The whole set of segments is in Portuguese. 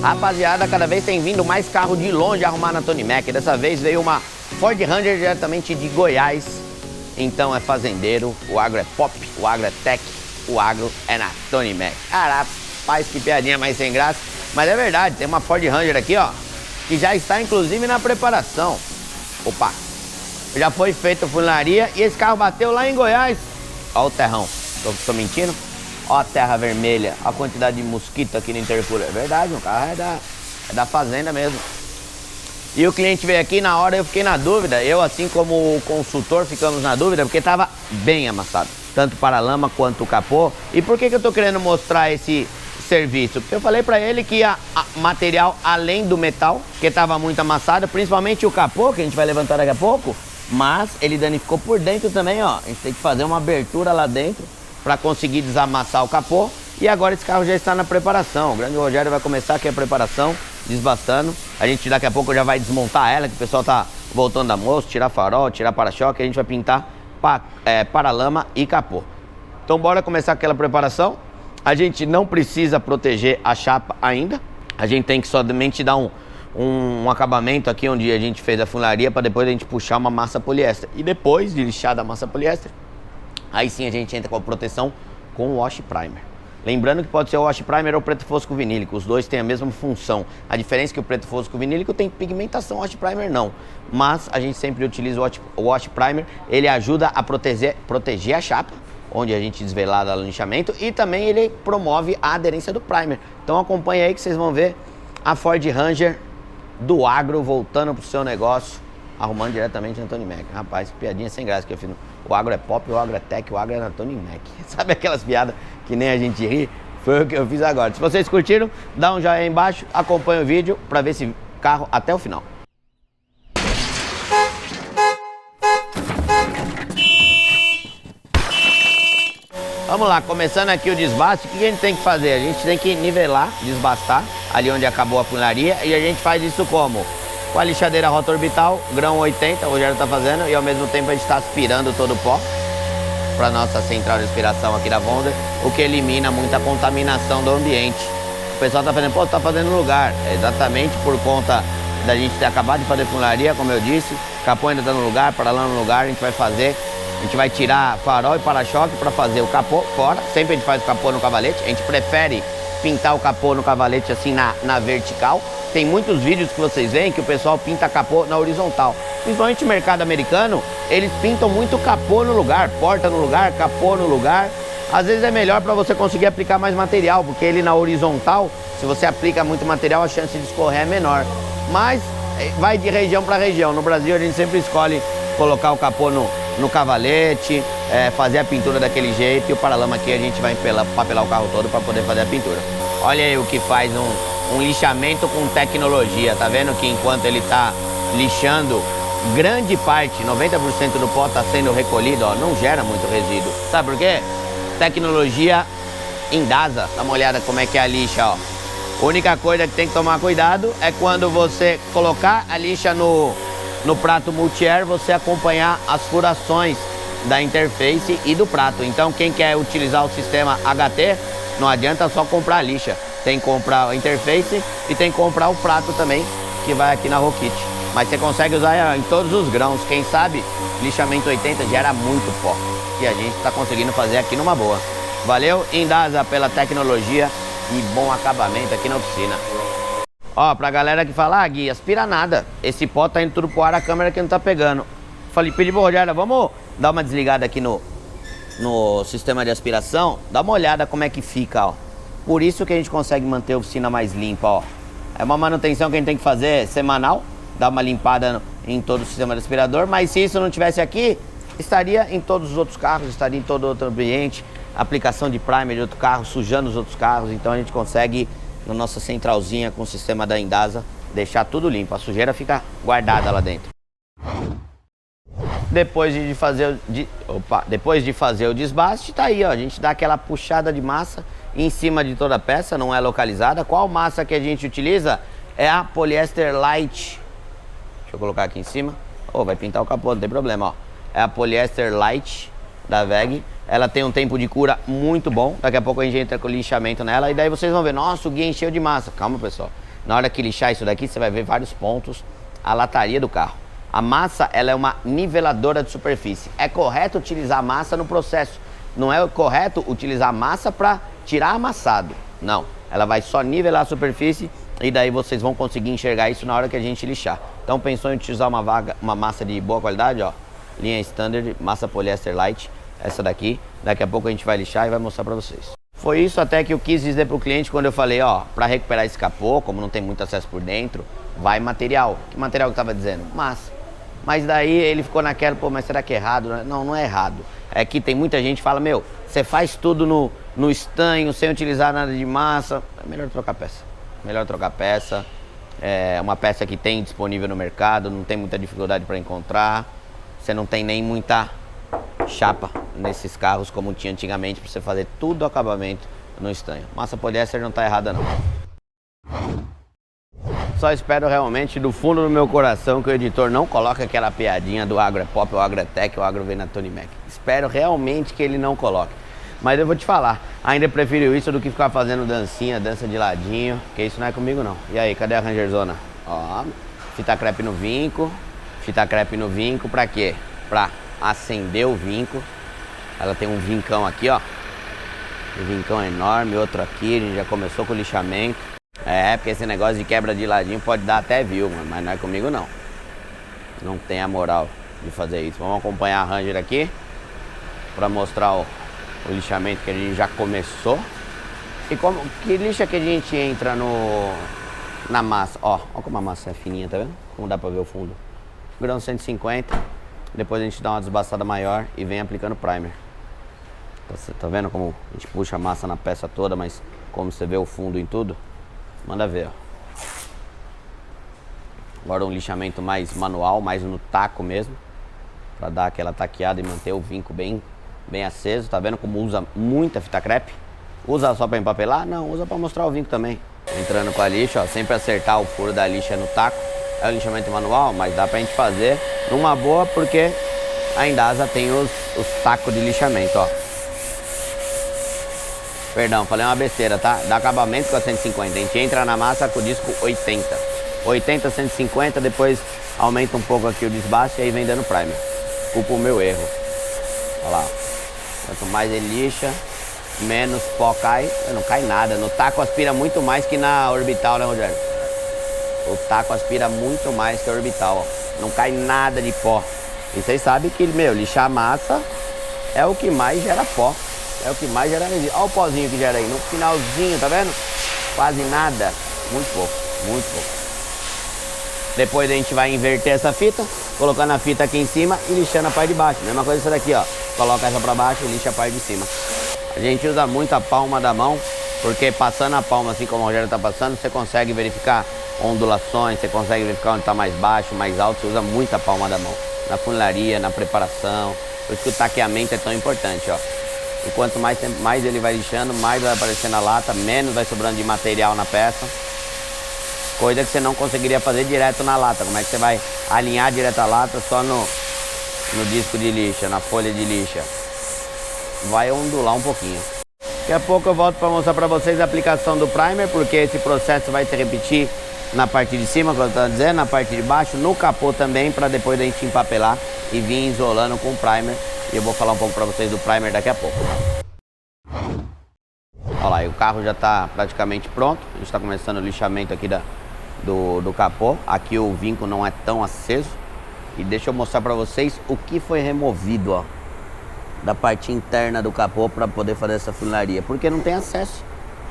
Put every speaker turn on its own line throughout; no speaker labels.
Rapaziada, cada vez tem vindo mais carro de longe arrumar na Tony Mac. Dessa vez veio uma Ford Ranger diretamente de Goiás. Então é fazendeiro, o agro é pop, o agro é tech, o agro é na Tony Mac. Caraca, faz que piadinha mais sem graça. Mas é verdade, tem uma Ford Ranger aqui, ó, que já está inclusive na preparação. Opa, já foi feita a funilaria e esse carro bateu lá em Goiás. Ó o terrão, tô mentindo? Ó a terra vermelha, a quantidade de mosquito aqui no intercooler. É verdade, o carro é da fazenda mesmo. E o cliente veio aqui, na hora eu fiquei na dúvida. Eu, assim como o consultor, ficamos na dúvida, porque estava bem amassado. Tanto para a lama quanto o capô. E por que eu tô querendo mostrar esse serviço? Porque eu falei para ele que ia material além do metal, que estava muito amassado, principalmente o capô, que a gente vai levantar daqui a pouco. Mas ele danificou por dentro também, ó. A gente tem que fazer uma abertura lá dentro para conseguir desamassar o capô. E agora esse carro já está na preparação. O grande Rogério vai começar aqui a preparação, desbastando. A gente daqui a pouco já vai desmontar ela, que o pessoal tá voltando da moça, tirar farol, tirar para-choque. A gente vai pintar para-lama e capô. Então bora começar aquela preparação. A gente não precisa proteger a chapa ainda. A gente tem que somente dar um acabamento aqui onde a gente fez a funilaria, para depois a gente puxar uma massa poliéster. E depois de lixar da massa poliéster, aí sim a gente entra com a proteção com o wash primer. Lembrando que pode ser o wash primer ou o preto fosco vinílico, os dois têm a mesma função. A diferença é que o preto fosco vinílico tem pigmentação, o wash primer não. Mas a gente sempre utiliza o wash primer, ele ajuda a proteger a chapa, onde a gente desvelada o lixamento, e também ele promove a aderência do primer. Então acompanha aí que vocês vão ver a Ford Ranger do agro voltando pro seu negócio, arrumando diretamente na Tony Mac. Rapaz, que piadinha sem graça que eu fiz. O agro é pop, o agro é tech, o agro é na Tony Mac. Sabe aquelas piadas que nem a gente ri? Foi o que eu fiz agora. Se vocês curtiram, dá um joinha aí embaixo, acompanha o vídeo para ver esse carro até o final. Vamos lá, começando aqui o desbaste, o que a gente tem que fazer? A gente tem que nivelar, desbastar, ali onde acabou a funilaria, e a gente faz isso como? Com a lixadeira rota orbital, grão 80, o Rogério tá fazendo, e ao mesmo tempo a gente está aspirando todo o pó para nossa central de aspiração aqui da Wonder, o que elimina muita contaminação do ambiente. O pessoal tá fazendo, pô, tá fazendo no lugar, é exatamente por conta da gente ter acabado de fazer funilaria, como eu disse, capô ainda tá no lugar, para lá no lugar, a gente vai fazer. A gente vai tirar farol e para-choque para fazer o capô fora. Sempre a gente faz o capô no cavalete. A gente prefere pintar o capô no cavalete assim na vertical. Tem muitos vídeos que vocês veem que o pessoal pinta capô na horizontal. Principalmente no mercado americano, eles pintam muito capô no lugar. Porta no lugar, capô no lugar. Às vezes é melhor para você conseguir aplicar mais material, porque ele na horizontal, se você aplica muito material, a chance de escorrer é menor. Mas vai de região para região. No Brasil a gente sempre escolhe colocar o capô no cavalete, fazer a pintura daquele jeito, e o paralama aqui a gente vai papelar o carro todo para poder fazer a pintura. Olha aí o que faz um lixamento com tecnologia, tá vendo que enquanto ele tá lixando, grande parte, 90% do pó tá sendo recolhido, ó, não gera muito resíduo. Sabe por quê? Tecnologia Indasa, dá uma olhada como é que é a lixa, ó. A única coisa que tem que tomar cuidado é quando você colocar a lixa no prato multi-air, você acompanhar as furações da interface e do prato. Então quem quer utilizar o sistema HT, não adianta só comprar a lixa. Tem que comprar a interface e tem que comprar o prato também, que vai aqui na Rokit. Mas você consegue usar em todos os grãos. Quem sabe, lixamento 80 gera muito pó. E a gente está conseguindo fazer aqui numa boa. Valeu, Indasa, pela tecnologia e bom acabamento aqui na oficina. Ó, pra galera que fala, Gui, aspira nada. Esse pó tá indo tudo pro ar, a câmera que não tá pegando. Falei, pedi pro Rogério, vamos dar uma desligada aqui no sistema de aspiração. Dá uma olhada como é que fica, ó. Por isso que a gente consegue manter a oficina mais limpa, ó. É uma manutenção que a gente tem que fazer semanal. Dar uma limpada em todo o sistema de aspirador. Mas se isso não tivesse aqui, estaria em todos os outros carros, estaria em todo outro ambiente. Aplicação de primer de outro carro, sujando os outros carros. Então a gente consegue, na nossa centralzinha com o sistema da Indasa, deixar tudo limpo, a sujeira fica guardada lá dentro. Depois de fazer o desbaste, tá aí, ó, a gente dá aquela puxada de massa em cima de toda a peça, não é localizada. Qual massa que a gente utiliza? É a Polyester Light. Deixa eu colocar aqui em cima. Vai pintar o capô, não tem problema, ó. É a Polyester Light da WEG. Ela tem um tempo de cura muito bom. Daqui a pouco a gente entra com lixamento nela. E daí vocês vão ver, nossa, o Gui encheu de massa. Calma, pessoal. Na hora que lixar isso daqui, você vai ver vários pontos, a lataria do carro. A massa, ela é uma niveladora de superfície. É correto utilizar a massa no processo. Não é correto utilizar a massa para tirar amassado. Não, ela vai só nivelar a superfície e daí vocês vão conseguir enxergar isso na hora que a gente lixar. Então pensou em utilizar uma massa de boa qualidade, ó, linha Standard, massa poliéster light, essa daqui. Daqui a pouco a gente vai lixar e vai mostrar para vocês. Foi isso até que eu quis dizer pro cliente quando eu falei, ó, para recuperar esse capô, como não tem muito acesso por dentro, vai material. Que material que eu tava dizendo? Massa. Mas daí ele ficou naquela, pô, mas será que é errado? Não, não é errado. É que tem muita gente que fala, meu, você faz tudo no estanho, sem utilizar nada de massa. É melhor trocar peça. Melhor trocar peça. É uma peça que tem disponível no mercado, não tem muita dificuldade para encontrar. Você não tem nem muita chapa nesses carros como tinha antigamente para você fazer tudo o acabamento no estanho. Massa poliéster não tá errada não. Só espero realmente do fundo do meu coração que o editor não coloque aquela piadinha do Agro é Pop, o Agro é Tech, o Agro vem na Tony Mac. Espero realmente que ele não coloque. Mas eu vou te falar, ainda prefiro isso do que ficar fazendo dancinha, dança de ladinho, que isso não é comigo não. E aí, cadê a Rangerzona? Ó, fita crepe no vinco. Fita crepe no vinco pra quê? Pra acender o vinco. Ela tem um vincão aqui, ó. Um vincão enorme, outro aqui, a gente já começou com o lixamento. É, porque esse negócio de quebra de ladinho pode dar até view, mas não é comigo não. Não tem a moral de fazer isso. Vamos acompanhar a Ranger aqui pra mostrar o lixamento que a gente já começou. E que lixa que a gente entra na massa. Ó como a massa é fininha, tá vendo? Como dá pra ver o fundo. Grão 150. Depois a gente dá uma desbastada maior e vem aplicando primer. Tá vendo como a gente puxa a massa na peça toda, mas como você vê o fundo em tudo? Manda ver, ó. Agora um lixamento mais manual, mais no taco mesmo, pra dar aquela taqueada e manter o vinco bem aceso. Tá vendo como usa muita fita crepe? Usa só pra empapelar? Não, usa pra mostrar o vinco também. Entrando com a lixa, ó, sempre acertar o furo da lixa no taco. É um lixamento manual, mas dá pra gente fazer numa boa, porque a Indasa tem os tacos de lixamento, ó. Perdão, falei uma besteira, tá? Dá acabamento com a 150. A gente entra na massa com o disco 80. 80, 150, depois aumenta um pouco aqui o desbaste e aí vem dando primer. Culpa o meu erro. Olha lá. Quanto mais ele lixa, menos pó cai. Não cai nada. No taco aspira muito mais que na orbital, né, Rogério? O taco aspira muito mais que a orbital, ó. Não cai nada de pó. E vocês sabem que, meu, lixar massa é o que mais gera pó. É o que mais gera energia. Olha o pozinho que gera aí. No finalzinho, tá vendo? Quase nada. Muito pouco, muito pouco. Depois a gente vai inverter essa fita, colocando a fita aqui em cima e lixando a parte de baixo. Mesma coisa essa daqui, ó. Coloca essa pra baixo e lixa a parte de cima. A gente usa muito a palma da mão, porque passando a palma assim como o Rogério tá passando, você consegue verificar ondulações, você consegue verificar onde tá mais baixo, mais alto. Você usa muito a palma da mão. Na funilaria, na preparação. Por isso que o taqueamento é tão importante, ó. E quanto mais ele vai lixando, mais vai aparecer na lata, menos vai sobrando de material na peça. Coisa que você não conseguiria fazer direto na lata. Como é que você vai alinhar direto a lata só no disco de lixa, na folha de lixa? Vai ondular um pouquinho. Daqui a pouco eu volto para mostrar para vocês a aplicação do primer, porque esse processo vai se repetir na parte de cima, como eu estava dizendo, na parte de baixo, no capô também, para depois a gente empapelar e vir isolando com o primer. E eu vou falar um pouco para vocês do primer daqui a pouco. Olha lá, e o carro já está praticamente pronto. A gente está começando o lixamento aqui do capô. Aqui o vinco não é tão aceso. E deixa eu mostrar para vocês o que foi removido, ó, da parte interna do capô para poder fazer essa funilaria. Porque não tem acesso.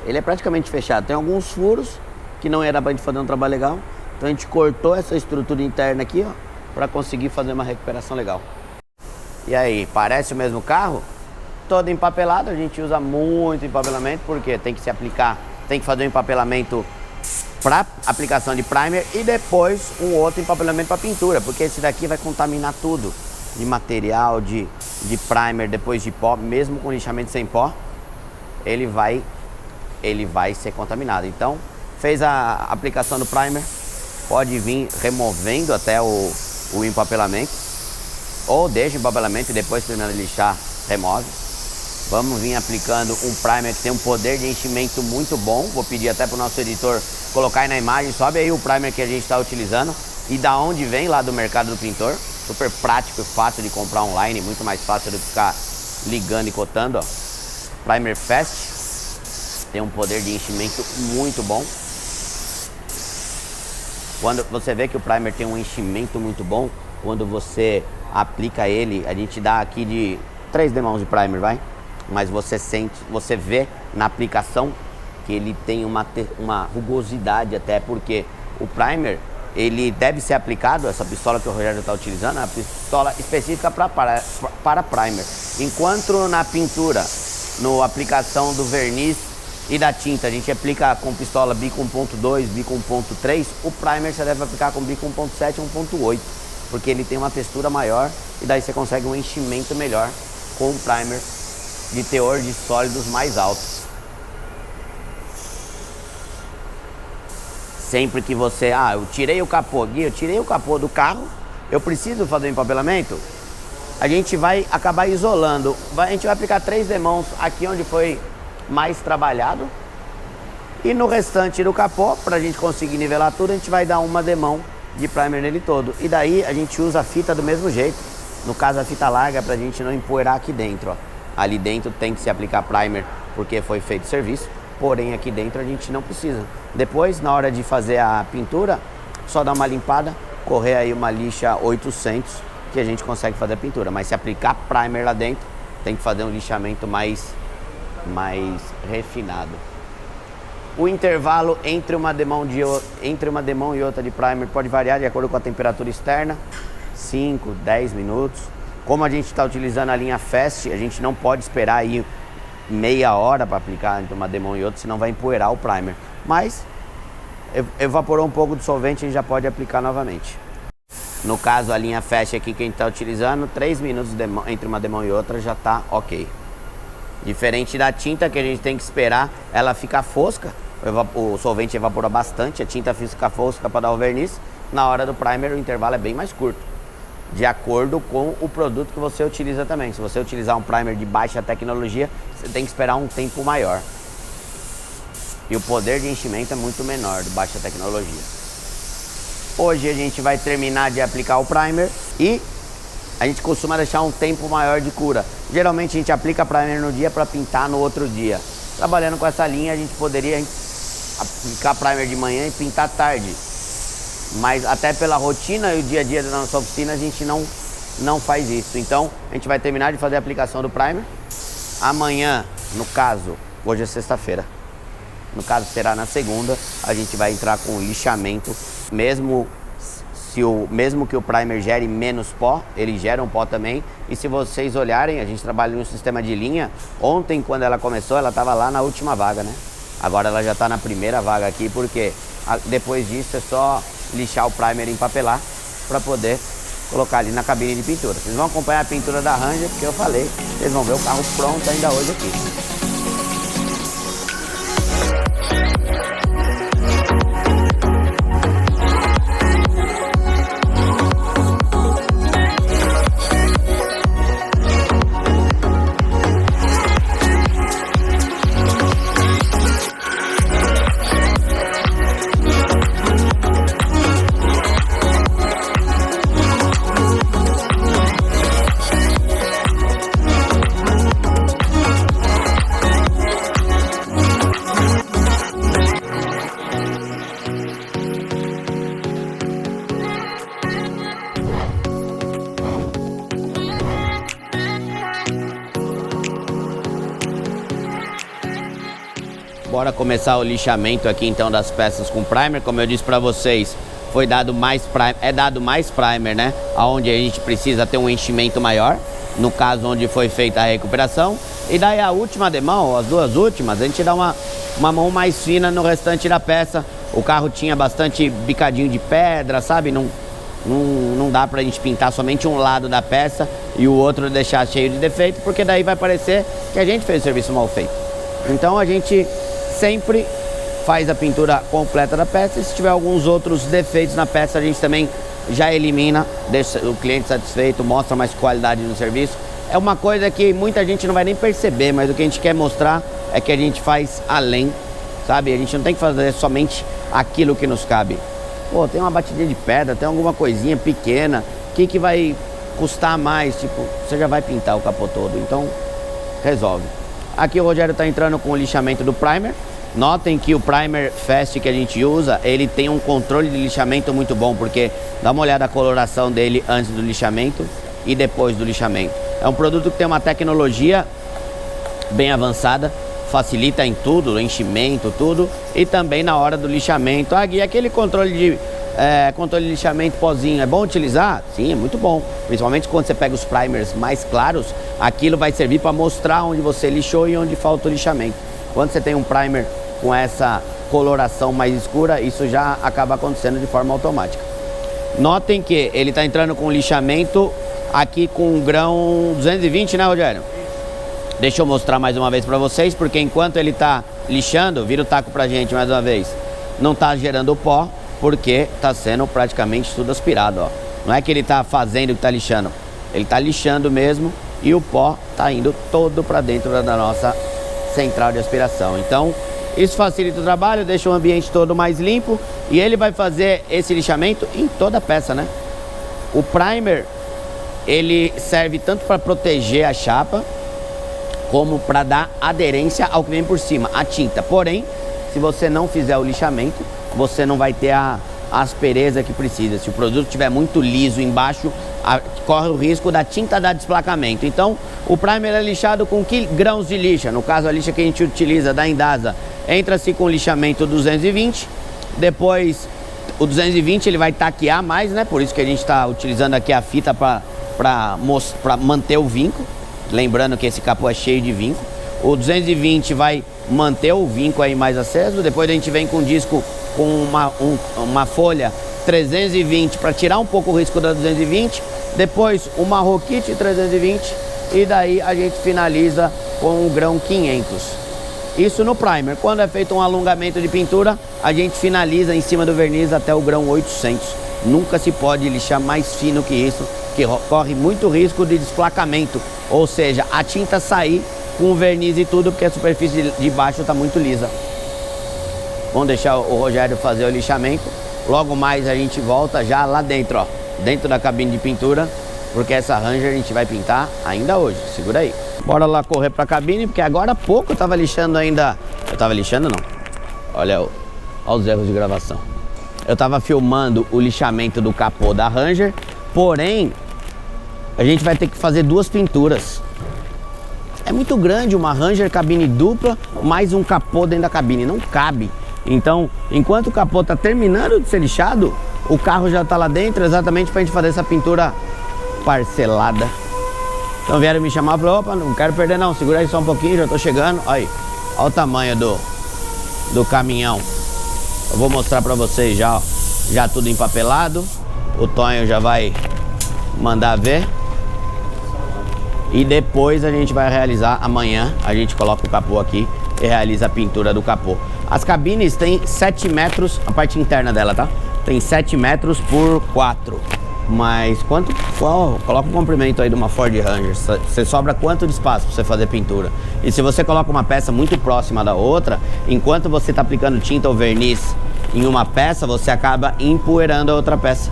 Ele é praticamente fechado. Tem alguns furos que não era para a gente fazer um trabalho legal. Então a gente cortou essa estrutura interna aqui, ó, para conseguir fazer uma recuperação legal. E aí, parece o mesmo carro? Todo empapelado, a gente usa muito empapelamento, porque tem que se aplicar, tem que fazer um empapelamento para aplicação de primer e depois um outro empapelamento para pintura, porque esse daqui vai contaminar tudo, de material, de primer, depois de pó, mesmo com lixamento sem pó, ele vai ser contaminado. Então, fez a aplicação do primer, pode vir removendo até o empapelamento. Ou deixa o empapelamento e depois, terminando de lixar, remove. Vamos vir aplicando um primer que tem um poder de enchimento muito bom. Vou pedir até para o nosso editor colocar aí na imagem, sobe aí o primer que a gente está utilizando e da onde vem lá do mercado do pintor. Super prático e fácil de comprar online, muito mais fácil do que ficar ligando e cotando, ó. Primer Fast, tem um poder de enchimento muito bom. Quando você vê que o primer tem um enchimento muito bom, quando você aplica ele, a gente dá aqui de 3 demãos de primer, vai? Mas você sente, você vê na aplicação que ele tem uma rugosidade, até porque o primer, ele deve ser aplicado, essa pistola que o Rogério está utilizando, é uma pistola específica para primer. Enquanto na pintura, na aplicação do verniz e da tinta, a gente aplica com pistola bico 1.2, bico 1.3, o primer você deve aplicar com bico 1.7 e 1.8, porque ele tem uma textura maior e daí você consegue um enchimento melhor com um primer de teor de sólidos mais alto. Sempre que você, eu tirei o capô, Gui, eu tirei o capô do carro, eu preciso fazer o empapelamento, a gente vai acabar isolando, a gente vai aplicar 3 demãos aqui onde foi mais trabalhado e no restante do capô, para a gente conseguir nivelar tudo, a gente vai dar uma demão de primer nele todo. E daí a gente usa a fita do mesmo jeito, no caso a fita larga, para a gente não empoeirar aqui dentro, ó. Ali dentro tem que se aplicar primer porque foi feito o serviço, porém aqui dentro a gente não precisa. Depois, na hora de fazer a pintura, só dá uma limpada, correr aí uma lixa 800 que a gente consegue fazer a pintura. Mas se aplicar primer lá dentro, tem que fazer um lixamento mais refinado. O intervalo entre uma demão e outra de primer pode variar de acordo com a temperatura externa, 5, 10 minutos. Como a gente está utilizando a linha Fast, a gente não pode esperar aí meia hora para aplicar entre uma demão e outra, senão vai empoeirar o primer. Mas evaporou um pouco do solvente, a gente já pode aplicar novamente. No caso, a linha Fast aqui que a gente está utilizando, 3 minutos entre uma demão e outra já está ok. Diferente da tinta, que a gente tem que esperar ela ficar fosca, o solvente evapora bastante, a tinta fica fosca para dar o verniz. Na hora do primer o intervalo é bem mais curto, de acordo com o produto que você utiliza também. Se você utilizar um primer de baixa tecnologia, você tem que esperar um tempo maior. E o poder de enchimento é muito menor de baixa tecnologia. Hoje a gente vai terminar de aplicar o primer e a gente costuma deixar um tempo maior de cura. Geralmente a gente aplica primer no dia para pintar no outro dia. Trabalhando com essa linha, a gente poderia aplicar primer de manhã e pintar tarde. Mas até pela rotina e o dia a dia da nossa oficina, a gente não faz isso. Então, a gente vai terminar de fazer a aplicação do primer. Amanhã, no caso, hoje é sexta-feira. No caso, será na segunda, a gente vai entrar com o lixamento. Mesmo que o primer gere menos pó, ele gera um pó também. E se vocês olharem, a gente trabalha em um sistema de linha. Ontem, quando ela começou, ela estava lá na última vaga, né? Agora ela já está na primeira vaga aqui, porque depois disso é só lixar o primer e empapelar para poder colocar ali na cabine de pintura. Vocês vão acompanhar a pintura da Ranger, porque eu falei, vocês vão ver o carro pronto ainda hoje aqui. Bora começar o lixamento aqui então das peças com primer. Como eu disse para vocês, foi dado mais primer, é dado mais primer, né? Aonde a gente precisa ter um enchimento maior, no caso onde foi feita a recuperação. E daí a última demão, as duas últimas, a gente dá uma mão mais fina no restante da peça. O carro tinha bastante bicadinho de pedra, sabe? Não dá pra gente pintar somente um lado da peça e o outro deixar cheio de defeito, porque daí vai parecer que a gente fez o serviço mal feito. Então a gente sempre faz a pintura completa da peça, e se tiver alguns outros defeitos na peça, a gente também já elimina, deixa o cliente satisfeito, mostra mais qualidade no serviço. É uma coisa que muita gente não vai nem perceber, mas o que a gente quer mostrar é que a gente faz além sabe? A gente não tem que fazer somente aquilo que nos cabe. Pô, tem uma batidinha de pedra, tem alguma coisinha pequena, que vai custar mais? Tipo, você já vai pintar o capô todo, então resolve. Aqui o Rogério está entrando com o lixamento do primer. Notem que o primer Fast que a gente usa, ele tem um controle de lixamento muito bom, porque dá uma olhada na coloração dele antes do lixamento e depois do lixamento. É um produto que tem uma tecnologia bem avançada, facilita em tudo, no enchimento, tudo, e também na hora do lixamento. E aquele controle de lixamento pozinho, é bom utilizar? Sim, é muito bom. Principalmente quando você pega os primers mais claros, aquilo vai servir para mostrar onde você lixou e onde falta o lixamento. Quando você tem um primer com essa coloração mais escura, isso já acaba acontecendo de forma automática. Notem que ele está entrando com lixamento aqui com grão 220, né, Rogério? Deixa eu mostrar mais uma vez para vocês, porque enquanto ele está lixando, vira o taco pra gente mais uma vez, não está gerando pó, porque está sendo praticamente tudo aspirado, ó. Não é que ele está fazendo o que está lixando, ele está lixando mesmo e o pó está indo todo para dentro da nossa central de aspiração. Então, isso facilita o trabalho, deixa o ambiente todo mais limpo e ele vai fazer esse lixamento em toda a peça, né? O primer, ele serve tanto para proteger a chapa, como para dar aderência ao que vem por cima, a tinta. Porém, se você não fizer o lixamento, você não vai ter a aspereza que precisa. Se o produto estiver muito liso embaixo, corre o risco da tinta dar desplacamento. Então, o primer é lixado com que grãos de lixa? No caso, a lixa que a gente utiliza da Indasa, entra-se com lixamento 220. Depois, o 220 ele vai taquear mais, né? Por isso que a gente está utilizando aqui a fita para manter o vinco. Lembrando que esse capô é cheio de vinco. O 220 vai manter o vinco aí mais aceso. Depois a gente vem com um disco com uma folha 320 para tirar um pouco o risco da 220. Depois uma roquite 320 e daí a gente finaliza com o grão 500. Isso no primer. Quando é feito um alongamento de pintura, a gente finaliza em cima do verniz até o grão 800. Nunca se pode lixar mais fino que isso, que corre muito risco de desplacamento, ou seja, a tinta sair com o verniz e tudo, porque a superfície de baixo está muito lisa. Vamos deixar o Rogério fazer o lixamento. Logo mais a gente volta já lá dentro, ó, dentro da cabine de pintura, porque essa Ranger a gente vai pintar ainda hoje. Segura aí. Bora lá correr para a cabine, porque agora há pouco eu tava lixando ainda. Eu tava lixando não. Olha os erros de gravação. Eu tava filmando o lixamento do capô da Ranger, porém a gente vai ter que fazer duas pinturas. É muito grande uma Ranger cabine dupla, mais um capô dentro da cabine, não cabe. Então, enquanto o capô tá terminando de ser lixado, o carro já tá lá dentro exatamente pra gente fazer essa pintura parcelada. Então vieram me chamar e falaram, opa, não quero perder não, segura aí só um pouquinho, já tô chegando. Olha o tamanho do caminhão. Eu vou mostrar pra vocês já, ó, já tudo empapelado. O Tonho já vai mandar ver. E depois a gente vai realizar, amanhã a gente coloca o capô aqui e realiza a pintura do capô. As cabines têm 7 metros, a parte interna dela, tá? Tem 7 metros por 4. Mas quanto for, coloca o comprimento aí de uma Ford Ranger, você sobra quanto de espaço para você fazer pintura? E se você coloca uma peça muito próxima da outra, enquanto você está aplicando tinta ou verniz em uma peça, você acaba empoeirando a outra peça.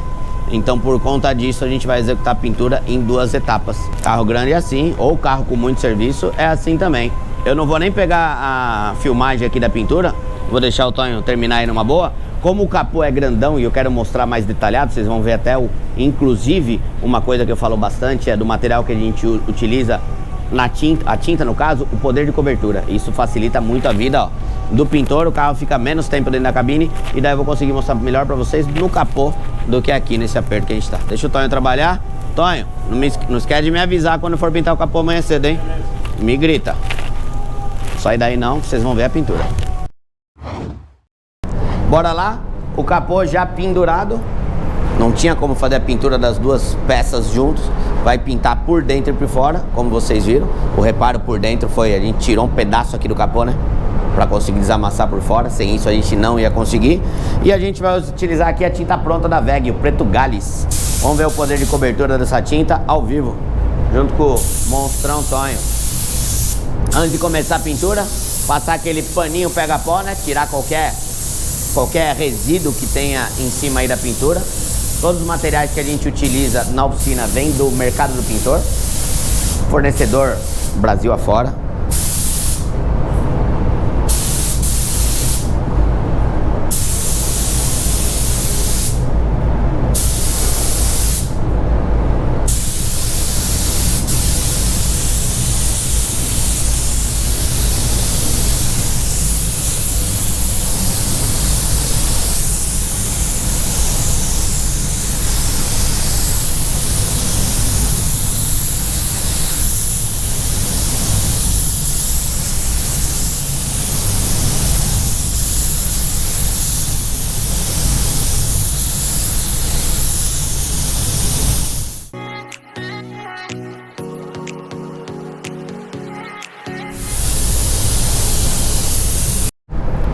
Então por conta disso a gente vai executar a pintura em 2 etapas. Carro grande é assim, ou carro com muito serviço é assim também. Eu não vou nem pegar a filmagem aqui da pintura, vou deixar o Tonho terminar aí numa boa. Como o capô é grandão e eu quero mostrar mais detalhado, vocês vão ver até inclusive, uma coisa que eu falo bastante é do material que a gente utiliza na tinta, a tinta no caso, o poder de cobertura. Isso facilita muito a vida, ó, do pintor, o carro fica menos tempo dentro da cabine e daí eu vou conseguir mostrar melhor pra vocês no capô do que aqui nesse aperto que a gente tá. Deixa o Tonho trabalhar. Tonho, não esquece de me avisar quando for pintar o capô amanhã cedo, hein? Me grita. Sai daí não, vocês vão ver a pintura. Bora lá, o capô já pendurado. Não tinha como fazer a pintura das 2 peças juntos. Vai pintar por dentro e por fora, como vocês viram. O reparo por dentro foi, a gente tirou um pedaço aqui do capô, né? Pra conseguir desamassar por fora. Sem isso a gente não ia conseguir. E a gente vai utilizar aqui a tinta pronta da WEG, o Preto Gales. Vamos ver o poder de cobertura dessa tinta ao vivo, junto com o monstrão Tonho. Antes de começar a pintura, Passar aquele paninho pega-pó, né? Tirar qualquer resíduo que tenha em cima aí da pintura. Todos os materiais que a gente utiliza na oficina vêm do mercado do pintor. Fornecedor Brasil afora.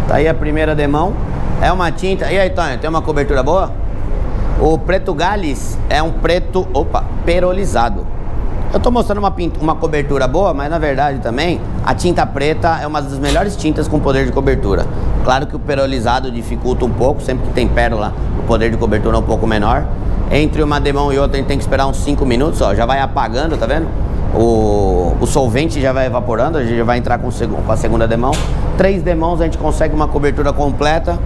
Tá aí a primeira demão. É uma tinta. E aí, Tonho, tem uma cobertura boa? O preto Gales é um preto, perolizado. Eu tô mostrando uma cobertura boa, mas na verdade também a tinta preta é uma das melhores tintas com poder de cobertura. Claro que o perolizado dificulta um pouco, sempre que tem pérola o poder de cobertura é um pouco menor. Entre uma demão e outra a gente tem que esperar uns 5 minutos, ó, já vai apagando, tá vendo? O solvente já vai evaporando, a gente já vai entrar com a segunda demão. 3 demãos a gente consegue uma cobertura completa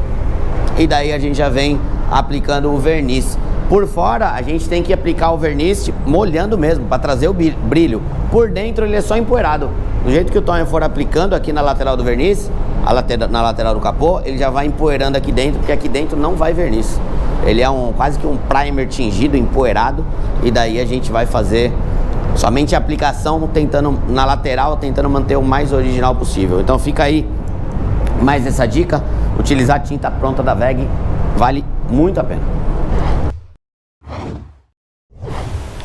e daí a gente já vem aplicando o verniz. Por fora a gente tem que aplicar o verniz molhando mesmo, para trazer o brilho. Por dentro ele é só empoeirado. Do jeito que o Tonho for aplicando aqui na lateral do verniz, na lateral do capô, ele já vai empoeirando aqui dentro, porque aqui dentro não vai verniz. Ele é quase que um primer tingido, empoeirado, e daí a gente vai fazer somente a aplicação na lateral, tentando manter o mais original possível. Então fica aí mais essa dica, utilizar a tinta pronta da WEG vale muito a pena.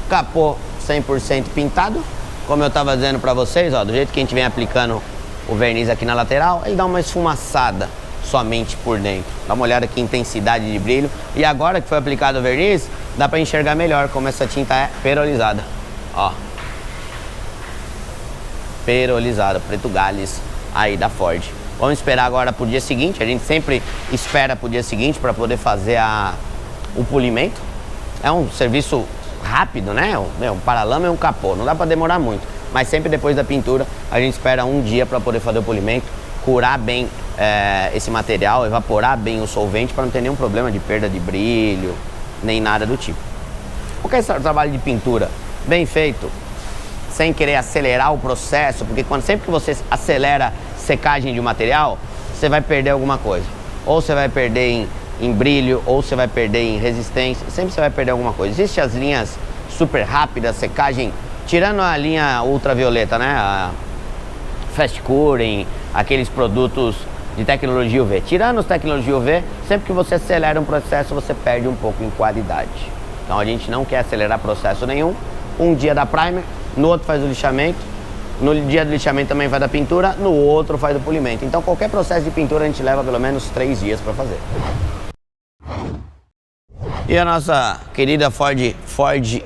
Capô 100% pintado, como eu estava dizendo para vocês, ó, do jeito que a gente vem aplicando o verniz aqui na lateral, ele dá uma esfumaçada somente por dentro. Dá uma olhada que intensidade de brilho. E agora que foi aplicado o verniz, dá para enxergar melhor como essa tinta é perolizada. Ó, perolizada, preto Gales aí da Ford. Vamos esperar agora pro dia seguinte. A gente sempre espera pro dia seguinte para poder fazer o polimento. É um serviço rápido, né? Um paralama e um capô, não dá para demorar muito. Mas sempre depois da pintura a gente espera um dia para poder fazer o polimento, curar bem esse material, evaporar bem o solvente para não ter nenhum problema de perda de brilho, nem nada do tipo. Qualquer trabalho de pintura bem feito, sem querer acelerar o processo, porque sempre que você acelera secagem de um material, você vai perder alguma coisa. Ou você vai perder em brilho, ou você vai perder em resistência, sempre você vai perder alguma coisa. Existem as linhas super rápidas, secagem, tirando a linha ultravioleta, né? A Fast Curing, aqueles produtos de tecnologia UV. Tirando os tecnologia UV, sempre que você acelera um processo, você perde um pouco em qualidade. Então a gente não quer acelerar processo nenhum. Um dia dá primer, no outro faz o lixamento, no dia do lixamento também faz a pintura, no outro faz o polimento. Então qualquer processo de pintura a gente leva pelo menos 3 dias para fazer. E a nossa querida Ford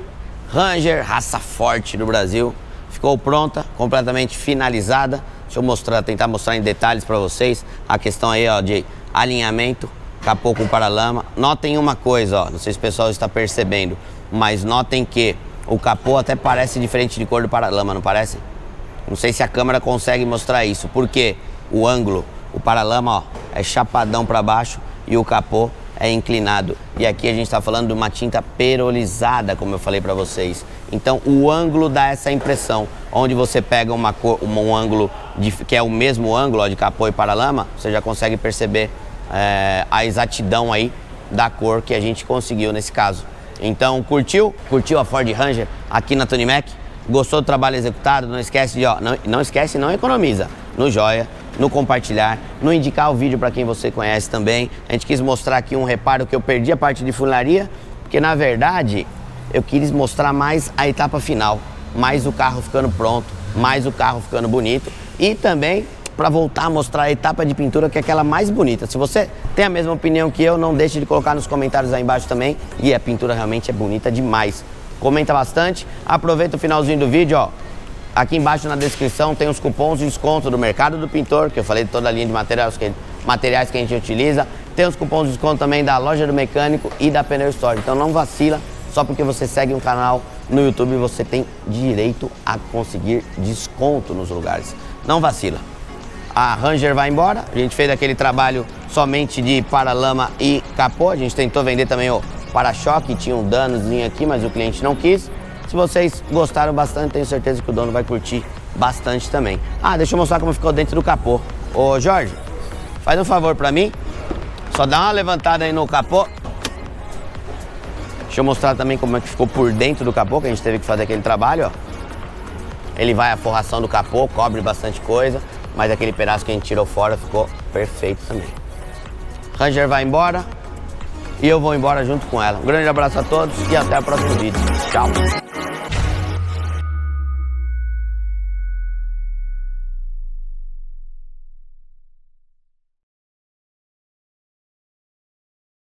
Ranger, raça forte do Brasil, ficou pronta, completamente finalizada. Deixa eu tentar mostrar em detalhes para vocês a questão aí, ó, de alinhamento, capô com paralama. Notem uma coisa, ó, não sei se o pessoal está percebendo, mas notem que o capô até parece diferente de cor do paralama, não parece? Não sei se a câmera consegue mostrar isso, porque o ângulo, o paralama, ó, é chapadão para baixo e o capô é inclinado. E aqui a gente está falando de uma tinta perolizada, como eu falei para vocês. Então o ângulo dá essa impressão. Onde você pega um ângulo que é o mesmo ângulo, ó, de capô e paralama, você já consegue perceber a exatidão aí da cor que a gente conseguiu nesse caso. Então curtiu a Ford Ranger aqui na Tony Mac? Gostou do trabalho executado? Não esquece de, ó, não esquece, não economiza no joia, no compartilhar, no indicar o vídeo para quem você conhece também. A gente quis mostrar aqui um reparo que eu perdi a parte de funilaria, porque na verdade eu quis mostrar mais a etapa final, mais o carro ficando pronto, mais o carro ficando bonito, e também para voltar a mostrar a etapa de pintura, que é aquela mais bonita. Se você tem a mesma opinião que eu, não deixe de colocar nos comentários aí embaixo também, e a pintura realmente é bonita demais. Comenta bastante, aproveita o finalzinho do vídeo, ó, Aqui embaixo na descrição tem os cupons de desconto do Mercado do Pintor, que eu falei de toda a linha de materiais que a gente utiliza. Tem os cupons de desconto também da Loja do Mecânico e da Pneu Store. Então não vacila, só porque você segue um canal no YouTube você tem direito a conseguir desconto nos lugares. Não vacila. A Ranger vai embora, a gente fez aquele trabalho somente de paralama e capô. A gente tentou vender também o para-choque, tinha um danozinho aqui, mas o cliente não quis. Se vocês gostaram bastante, tenho certeza que o dono vai curtir bastante também. Ah, deixa eu mostrar como ficou dentro do capô. Ô Jorge, faz um favor pra mim, só dá uma levantada aí no capô. Deixa eu mostrar também como é que ficou por dentro do capô, que a gente teve que fazer aquele trabalho, ó. Ele vai a forração do capô, cobre bastante coisa, mas aquele pedaço que a gente tirou fora ficou perfeito também. Ranger vai embora e eu vou embora junto com ela. Um grande abraço a todos e até o próximo vídeo. Tchau!